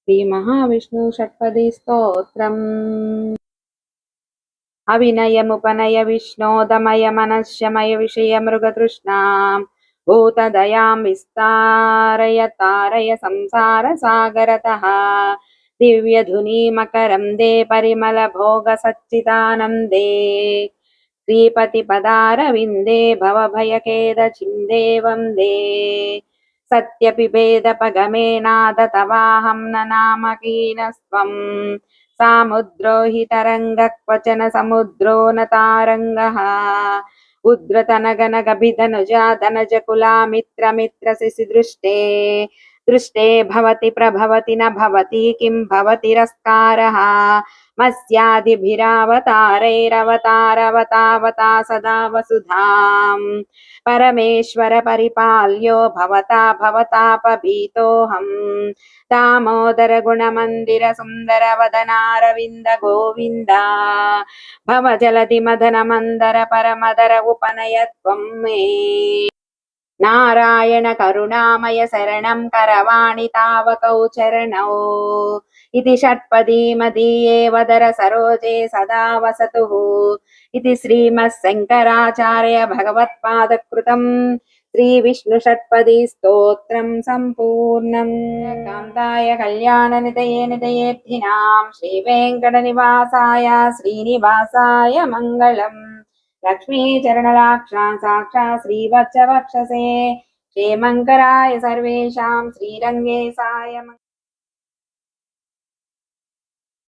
श्रीमहाविष्णु षट्पदी स्तोत्रम् अविनयमुपनय विष्णोदमय मनश्यमय विषय मृगतृष्णाम् भूतदयां विस्तारय तारय संसार सागरतः दिव्यधुनी मकरन्दे परिमल भोग सच्चिदानन्दे श्रीपतिपदारविन्दे भवभयखेद छिन्दे वन्दे सत्यपिबेदपगमे नाद तवाहं न नामकीनस्त्वम् सामुद्रो हि तरङ्गः क्वचन समुद्रो न तारङ्गः उद्रतनगनगभिधनुजा धनजकुलामित्रमित्रशिशि दृष्टे दृष्टे भवति प्रभवति न भवति किं भवतिरस्कारः मस्यादिभिरावतारैरवतारवतावता सदा वसुधाम् परमेश्वर परिपाल्यो भवता भवतापभीतोऽहम् दामोदर गुणमन्दिर सुन्दर वदनारविन्द गोविन्द भव जलधि मदन मन्दर परमदर उपनयत्वं मे नारायण करुणामय शरणं करवाणि तावकौ चरणौ इति षट्पदी मदीये वदर सरोजे सदा वसतुः इति श्रीमत्शङ्कराचार्य भगवत्पादकृतं श्रीविष्णु षट्पदी स्तोत्रं सम्पूर्णम् कान्ताय कल्याणनिधये निधयेऽर्थिनां श्रीवेङ्कटनिवासाय श्रीनिवासाय मङ्गलम् लक्ष्मीचरणलाक्षां साक्षात् श्रीवत्सवक्षसे क्षेमङ्कराय सर्वेषां श्रीरङ्गेशाय